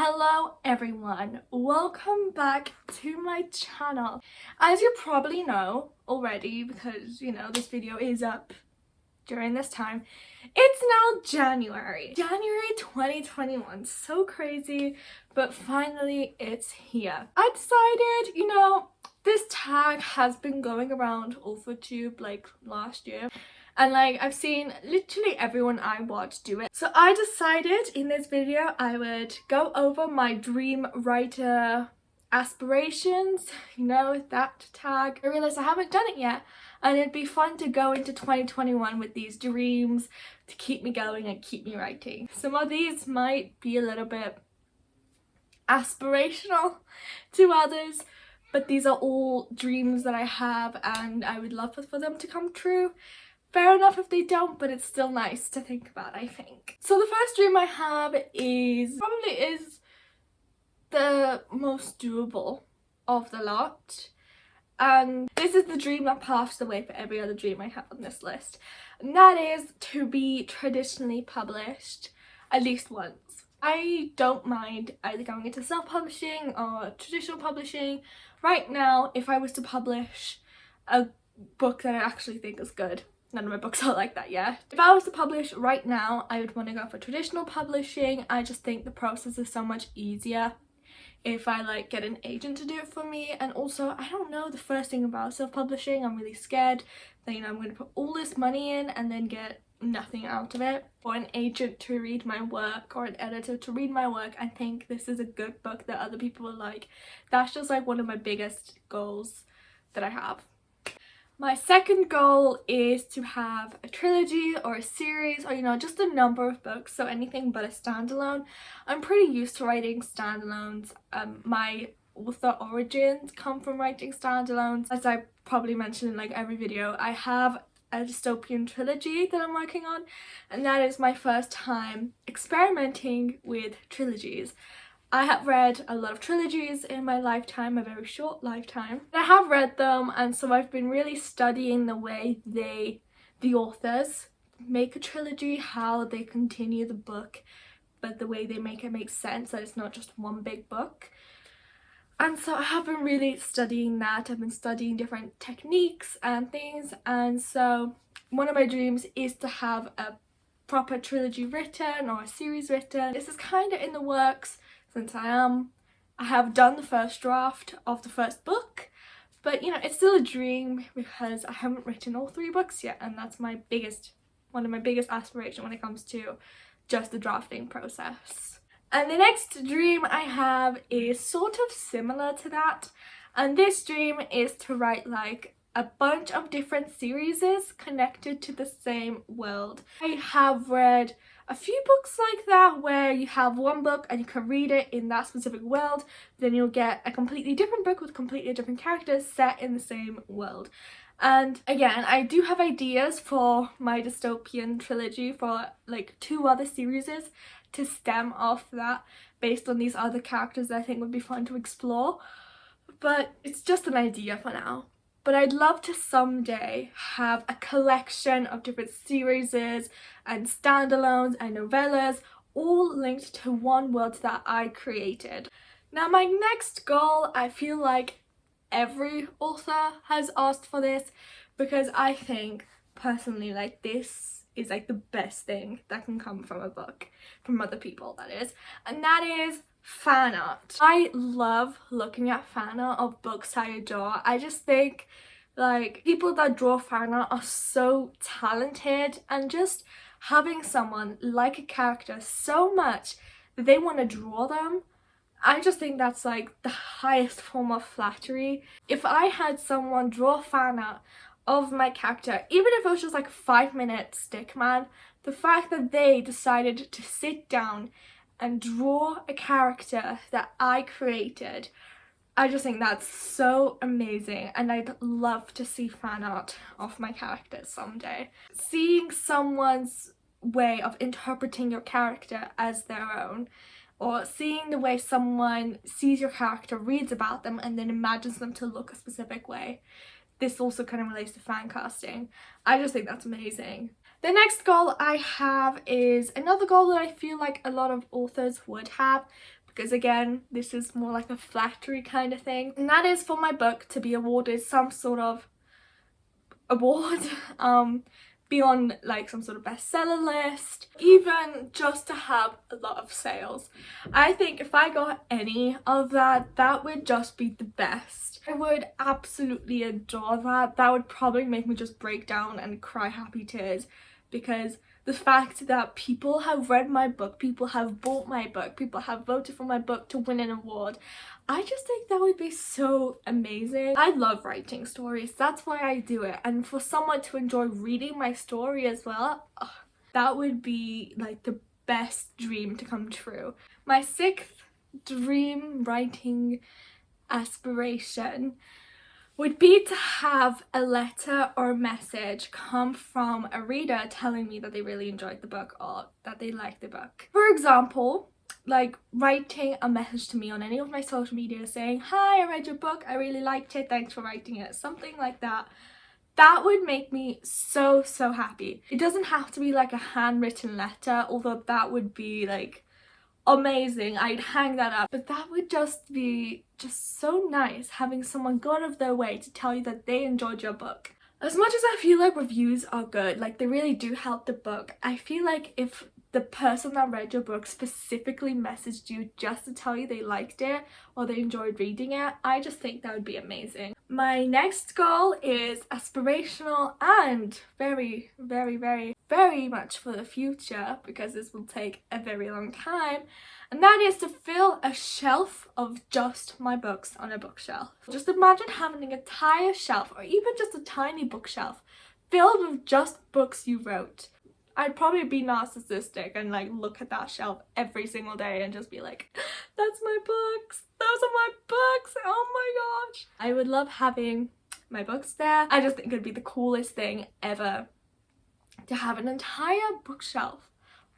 Hello everyone, welcome back to my channel. As you probably know already, because this video is up during this time, it's now January 2021. So crazy, but finally it's here. I decided, this tag has been going around over tube like last year, and I've seen literally everyone I watch do it. So I decided in this video I would go over my dream writer aspirations, that tag. I realized I haven't done it yet, and it'd be fun to go into 2021 with these dreams to keep me going and keep me writing. Some of these might be a little bit aspirational to others, but these are all dreams that I have and I would love for them to come true. Fair enough if they don't, but it's still nice to think about, I think. So the first dream I have probably is the most doable of the lot. And this is the dream that paves the way for every other dream I have on this list. And that is to be traditionally published at least once. I don't mind either going into self-publishing or traditional publishing. Right now, if I was to publish a book that I actually think is good, none of my books are like that yet. If I was to publish right now, I would want to go for traditional publishing. I just think the process is so much easier if I get an agent to do it for me. And also, I don't know the first thing about self-publishing. I'm really scared that I'm going to put all this money in and then get nothing out of it. For an agent to read my work or an editor to read my work and think this is a good book that other people will like, that's just one of my biggest goals that I have. My second goal is to have a trilogy or a series or just a number of books, so anything but a standalone. I'm pretty used to writing standalones. My author origins come from writing standalones. As I probably mentioned in every video, I have a dystopian trilogy that I'm working on, and that is my first time experimenting with trilogies. I have read a lot of trilogies in my lifetime, a very short lifetime. I have read them, and so I've been really studying the way the authors make a trilogy, how they continue the book, but the way they make it make sense, that it's not just one big book. And so I have been really studying that. I've been studying different techniques and things, and so one of my dreams is to have a proper trilogy written or a series written. This is kind of in the works, since I have done the first draft of the first book, but it's still a dream because I haven't written all 3 books yet, and that's one of my biggest aspirations when it comes to just the drafting process. And the next dream I have is sort of similar to that, and this dream is to write a bunch of different series connected to the same world. I have read a few books like that where you have one book and you can read it in that specific world, then you'll get a completely different book with completely different characters set in the same world. And again, I do have ideas for my dystopian trilogy for 2 other series to stem off that based on these other characters that I think would be fun to explore, but it's just an idea for now. But I'd love to someday have a collection of different series and standalones and novellas all linked to one world that I created. Now my next goal, I feel like every author has asked for this, because I think personally this is the best thing that can come from a book, from other people that is, and that is fan art. I love looking at fan art of books I adore. I just think people that draw fan art are so talented, and just having someone like a character so much that they want to draw them, I just think that's the highest form of flattery. If I had someone draw fan art of my character, even if it was just 5-minute stick man, the fact that they decided to sit down and draw a character that I created, I just think that's so amazing, and I'd love to see fan art of my characters someday. Seeing someone's way of interpreting your character as their own, or seeing the way someone sees your character, reads about them, and then imagines them to look a specific way. This also kind of relates to fan casting. I just think that's amazing. The next goal I have is another goal that I feel like a lot of authors would have, because again, this is more like a flattery kind of thing, and that is for my book to be awarded some sort of award, be on like some sort of bestseller list, even just to have a lot of sales. I think if I got any of that, that would just be the best. I would absolutely adore that. That would probably make me just break down and cry happy tears, because the fact that people have read my book, people have bought my book, people have voted for my book to win an award, I just think that would be so amazing. I love writing stories, that's why I do it, and for someone to enjoy reading my story as well, that would be like the best dream to come true. My 6th dream writing aspiration would be to have a letter or a message come from a reader telling me that they really enjoyed the book or that they liked the book. For example, like writing a message to me on any of my social media saying, "Hi, I read your book, I really liked it, thanks for writing it," something like that. That would make me so happy. It doesn't have to be like a handwritten letter, although that would be like amazing. I'd hang that up, but that would just be so nice, having someone go out of their way to tell you that they enjoyed your book. As much as I feel like reviews are good, like they really do help the book, I feel like if the person that read your book specifically messaged you just to tell you they liked it or they enjoyed reading it, I just think that would be amazing. My next goal is aspirational and very much for the future, because this will take a very long time, and that is to fill a shelf of just my books on a bookshelf. Just imagine having an entire shelf, or even just a tiny bookshelf, filled with just books you wrote. I'd probably be narcissistic and like look at that shelf every single day and just be like, that's my books, those are my books, oh my gosh. I would love having my books there. I just think it'd be the coolest thing ever to have an entire bookshelf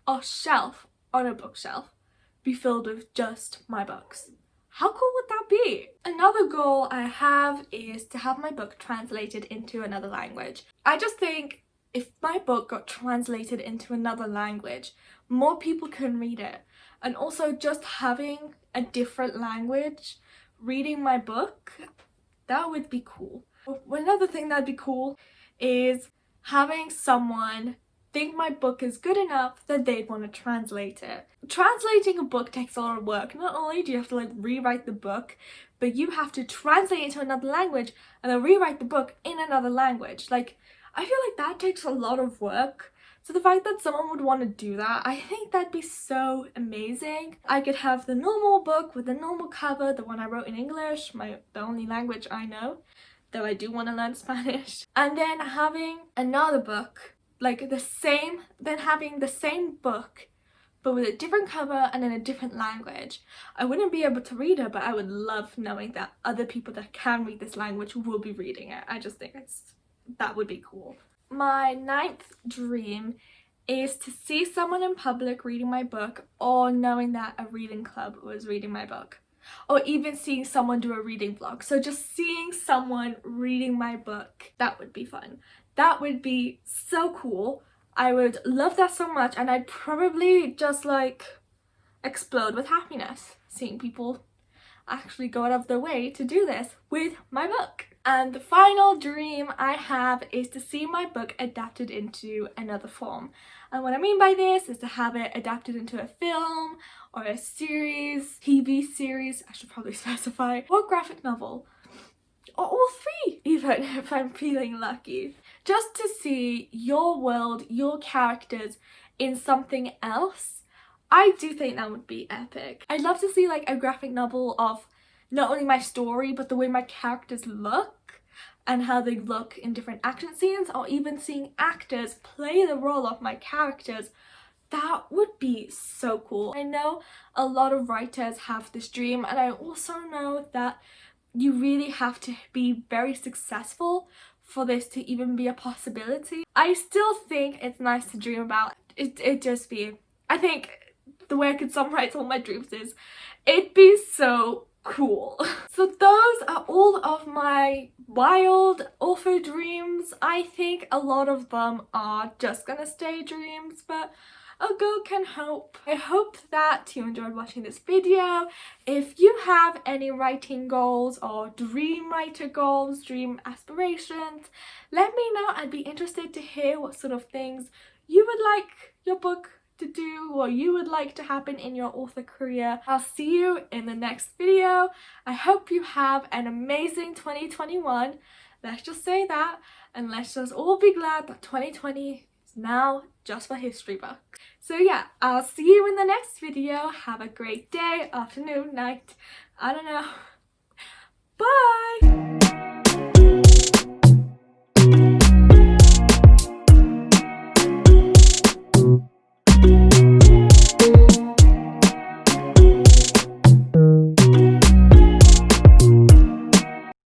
or shelf on a bookshelf be filled with just my books. How cool would that be? Another goal I have is to have my book translated into another language. I just think if my book got translated into another language, more people can read it. And also just having a different language reading my book, that would be cool. Another thing that'd be cool is having someone think my book is good enough that they'd want to translate it. Translating a book takes a lot of work. Not only do you have to like rewrite the book, but you have to translate it into another language and then rewrite the book in another language. Like, I feel like that takes a lot of work. So the fact that someone would want to do that, I think that'd be so amazing. I could have the normal book with the normal cover, the one I wrote in English, the only language I know, though I do want to learn Spanish. And then having another book, like having the same book, but with a different cover and in a different language. I wouldn't be able to read it, but I would love knowing that other people that can read this language will be reading it. I just think that would be cool. My 9th dream is to see someone in public reading my book, or knowing that a reading club was reading my book, or even seeing someone do a reading vlog. So just seeing someone reading my book, that would be fun. That would be so cool. I would love that so much, and I'd probably just like explode with happiness seeing people actually go out of their way to do this with my book. And the final dream I have is to see my book adapted into another form. And what I mean by this is to have it adapted into a film or a series, TV series, I should probably specify, or graphic novel. Or all three, even if I'm feeling lucky. Just to see your world, your characters in something else, I do think that would be epic. I'd love to see like a graphic novel of not only my story, but the way my characters look and how they look in different action scenes, or even seeing actors play the role of my characters. That would be so cool. I know a lot of writers have this dream, and I also know that you really have to be very successful for this to even be a possibility. I still think it's nice to dream about. I think the way I could summarize all my dreams is, it'd be so cool. So those are all of my wild author dreams. I think a lot of them are just gonna stay dreams, but a girl can hope. I hope that you enjoyed watching this video. If you have any writing goals or dream writer goals, dream aspirations, let me know. I'd be interested to hear what sort of things you would like your book to do, or you would like to happen in your author career. I'll see you in the next video. I hope you have an amazing 2021. Let's just say that, and let's just all be glad that 2020 is now just for history books. So yeah, I'll see you in the next video. Have a great day, afternoon, night, I don't know. Bye!